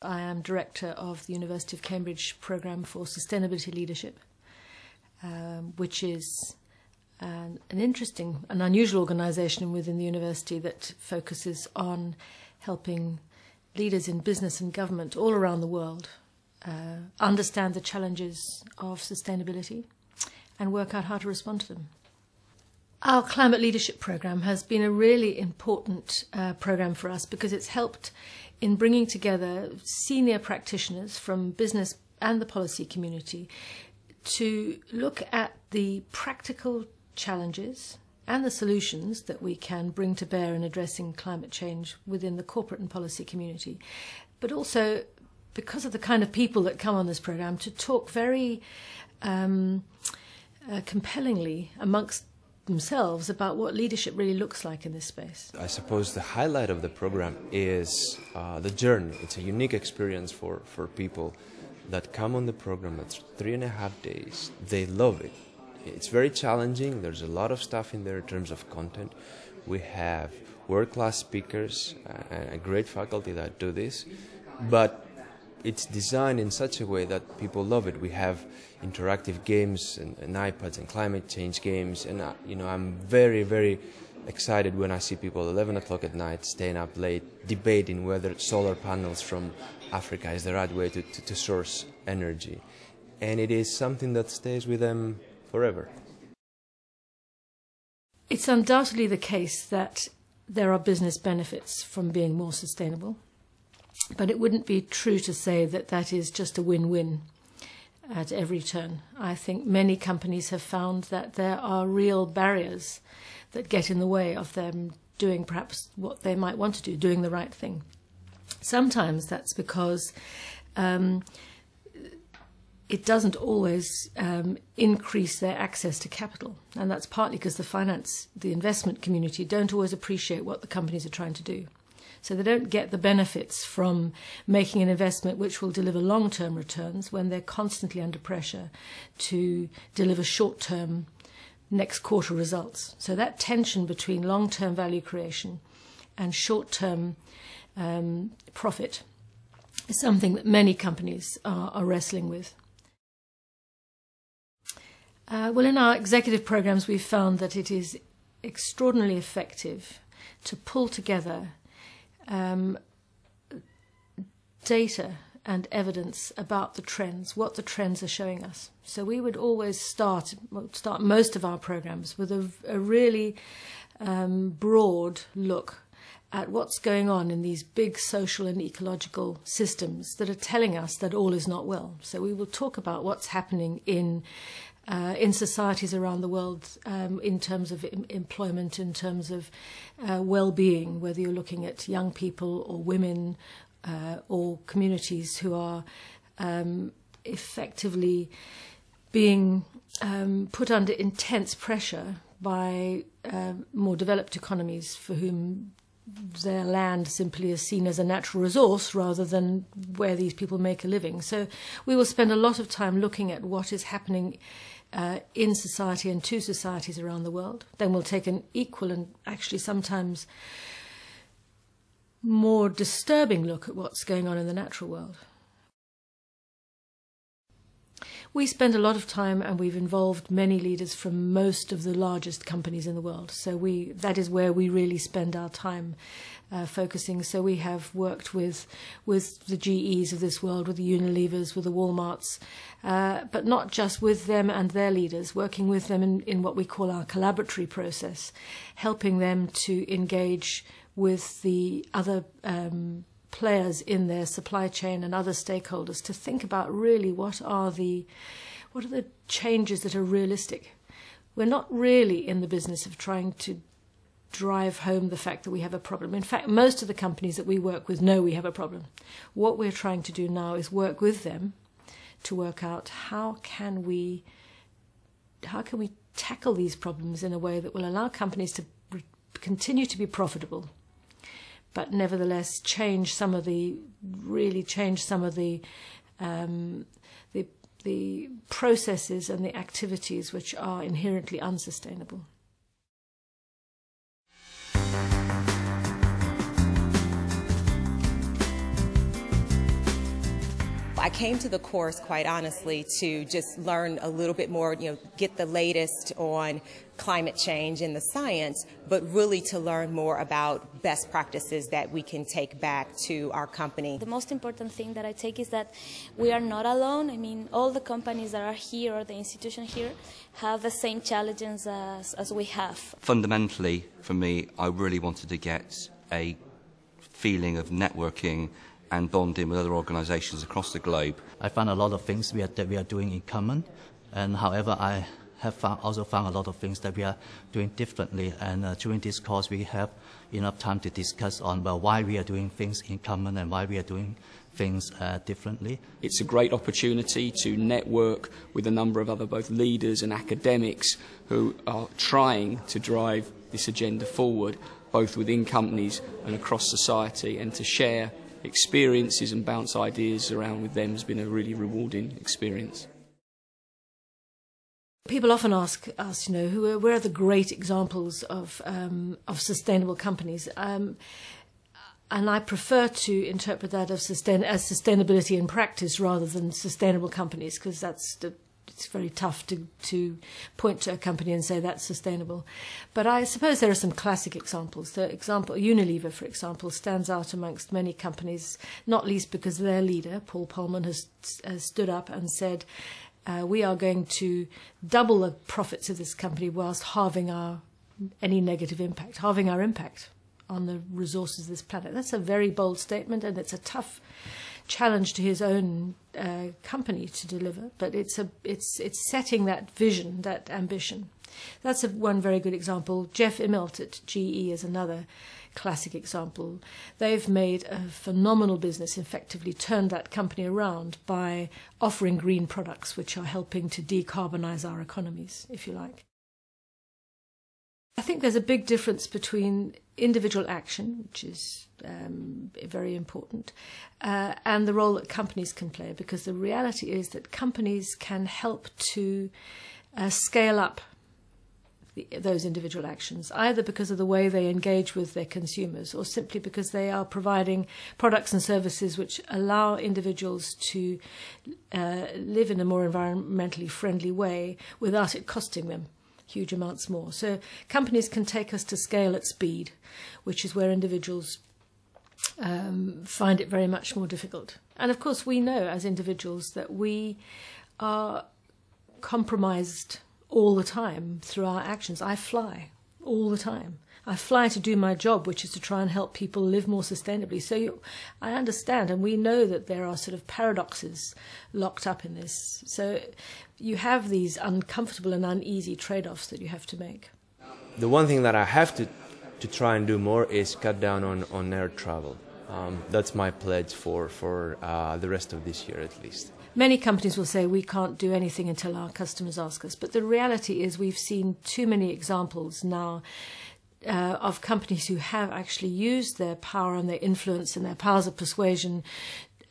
I am director of the University of Cambridge Programme for Sustainability Leadership, which is an interesting and unusual organisation within the university that focuses on helping leaders in business and government all around the world understand the challenges of sustainability and work out how to respond to them. Our climate leadership programme has been a really important programme for us because it's helped in bringing together senior practitioners from business and the policy community to look at the practical challenges and the solutions that we can bring to bear in addressing climate change within the corporate and policy community. But also, because of the kind of people that come on this programme, to talk very compellingly amongst themselves about what leadership really looks like in this space. I suppose the highlight of the program is the journey. It's a unique experience for people that come on the program. It's 3.5 days. They love it. It's very challenging. There's a lot of stuff in there in terms of content. We have world-class speakers and a great faculty that do this, but it's designed in such a way that people love it. We have interactive games and iPads and climate change games, and I'm very, very excited when I see people 11 o'clock at night staying up late debating whether solar panels from Africa is the right way to source energy, and it is something that stays with them forever. It's undoubtedly the case that there are business benefits from being more sustainable, but it wouldn't be true to say that that is just a win-win at every turn. I think many companies have found that there are real barriers that get in the way of them doing perhaps what they might want to do, doing the right thing. Sometimes that's because it doesn't always increase their access to capital, and that's partly because the investment community don't always appreciate what the companies are trying to do. So they don't get the benefits from making an investment which will deliver long-term returns when they're constantly under pressure to deliver short-term, next quarter results. So that tension between long-term value creation and short-term profit is something that many companies are wrestling with. Well, in our executive programs, we've found that it is extraordinarily effective to pull together data and evidence about the trends, what the trends are showing us. So we would always start most of our programs with a really broad look at what's going on in these big social and ecological systems that are telling us that all is not well. So we will talk about what's happening in societies around the world in terms of employment, in terms of well-being, whether you're looking at young people or women or communities who are effectively being put under intense pressure by more developed economies for whom their land simply is seen as a natural resource rather than where these people make a living. So we will spend a lot of time looking at what is happening in society and to societies around the world. Then we'll take an equal and actually sometimes more disturbing look at what's going on in the natural world. We spend a lot of time, and we've involved many leaders from most of the largest companies in the world. So that is where we really spend our time focusing. So we have worked with the GEs of this world, with the Unilevers, with the Walmarts, but not just with them and their leaders, working with them in what we call our collaboratory process, helping them to engage with the other players in their supply chain and other stakeholders to think about really what are the changes that are realistic. We're not really in the business of trying to drive home the fact that we have a problem. In fact, most of the companies that we work with know we have a problem. What we're trying to do now is work with them to work out how can we tackle these problems in a way that will allow companies to continue to be profitable, but nevertheless change some of the processes and the activities which are inherently unsustainable. I came to the course, quite honestly, to just learn a little bit more, get the latest on climate change and the science, but really to learn more about best practices that we can take back to our company. The most important thing that I take is that we are not alone. I mean, all the companies that are here or the institution here have the same challenges as we have. Fundamentally, for me, I really wanted to get a feeling of networking and bonding with other organisations across the globe. I found a lot of things that we are doing in common, and however I have also found a lot of things that we are doing differently, and during this course we have enough time to discuss on why we are doing things in common and why we are doing things differently. It's a great opportunity to network with a number of other both leaders and academics who are trying to drive this agenda forward, both within companies and across society, and to share experiences and bounce ideas around with them has been a really rewarding experience. People often ask us, where are the great examples of sustainable companies? And I prefer to interpret that as sustainability in practice rather than sustainable companies, because it's very tough to point to a company and say that's sustainable. But I suppose there are some classic examples. Unilever, for example, stands out amongst many companies, not least because their leader, Paul Polman, has stood up and said, we are going to double the profits of this company whilst halving any negative impact, halving our impact on the resources of this planet. That's a very bold statement, and it's a tough challenge to his own company to deliver. But it's setting that vision, that ambition. That's one very good example. Jeff Immelt at GE is another classic example. They've made a phenomenal business, effectively turned that company around by offering green products which are helping to decarbonize our economies, if you like. I think there's a big difference between individual action, which is very important, and the role that companies can play, because the reality is that companies can help to scale up those individual actions, either because of the way they engage with their consumers or simply because they are providing products and services which allow individuals to live in a more environmentally friendly way without it costing them huge amounts more. So companies can take us to scale at speed, which is where individuals find it very much more difficult. And of course we know as individuals that we are compromised all the time through our actions. I fly all the time. I fly to do my job, which is to try and help people live more sustainably. So I understand, and we know that there are sort of paradoxes locked up in this. So you have these uncomfortable and uneasy trade-offs that you have to make. The one thing that I have to try and do more is cut down on air travel. That's my pledge for the rest of this year at least. Many companies will say we can't do anything until our customers ask us, but the reality is we've seen too many examples now of companies who have actually used their power and their influence and their powers of persuasion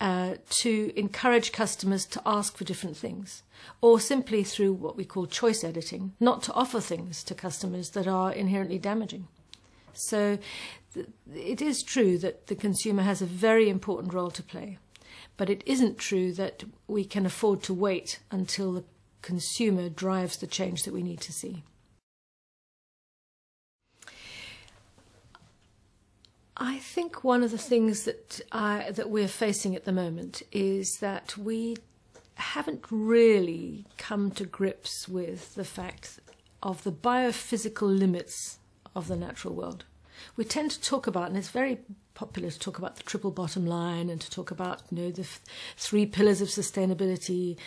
to encourage customers to ask for different things, or simply through what we call choice editing, not to offer things to customers that are inherently damaging. So it is true that the consumer has a very important role to play. But it isn't true that we can afford to wait until the consumer drives the change that we need to see. I think one of the things that we're facing at the moment is that we haven't really come to grips with the fact of the biophysical limits of the natural world. We tend to talk about, and it's very popular to talk about the triple bottom line and to talk about the three pillars of sustainability,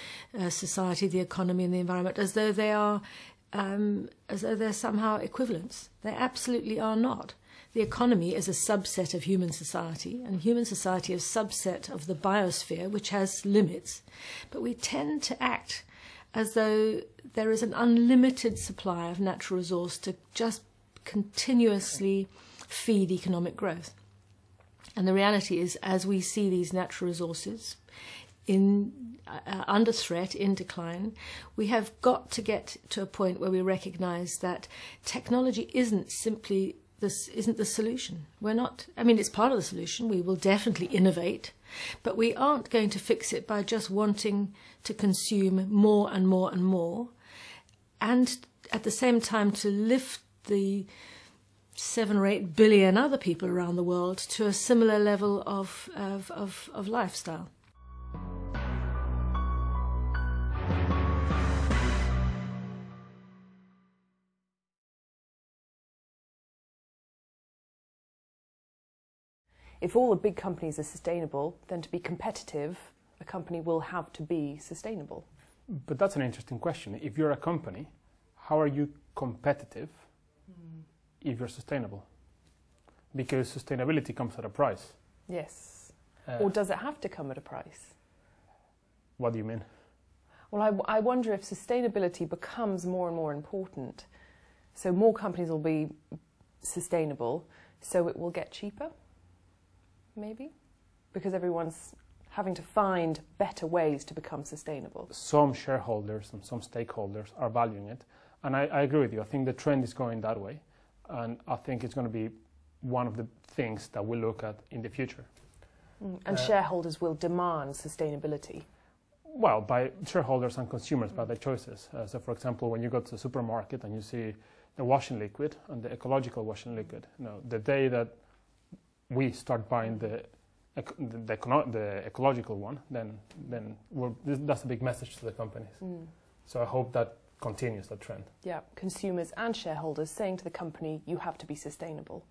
society, the economy, and the environment, as though they're somehow equivalents. They absolutely are not. The economy is a subset of human society, and human society is a subset of the biosphere, which has limits. But we tend to act as though there is an unlimited supply of natural resource to just continuously feed economic growth. And the reality is, as we see these natural resources under threat, in decline, we have got to get to a point where we recognize that technology isn't simply isn't the solution. We're not. I mean, it's part of the solution. We will definitely innovate, but we aren't going to fix it by just wanting to consume more and more and more, and at the same time to lift the 7 or 8 billion other people around the world to a similar level of lifestyle. If all the big companies are sustainable, then to be competitive, a company will have to be sustainable. But that's an interesting question. If you're a company, how are you competitive if you're sustainable? Because sustainability comes at a price. Yes. Or does it have to come at a price? What do you mean? Well, I wonder if sustainability becomes more and more important. So more companies will be sustainable, so it will get cheaper, maybe? Because everyone's having to find better ways to become sustainable. Some shareholders and some stakeholders are valuing it. And I agree with you. I think the trend is going that way. And I think it's going to be one of the things that we'll look at in the future. And shareholders will demand sustainability? Well, by shareholders and consumers, by their choices. So, for example, when you go to the supermarket and you see the washing liquid and the ecological washing liquid, the day that we start buying the ecological one, then that's a big message to the companies. So I hope that continues, that trend. Yeah, consumers and shareholders saying to the company, you have to be sustainable.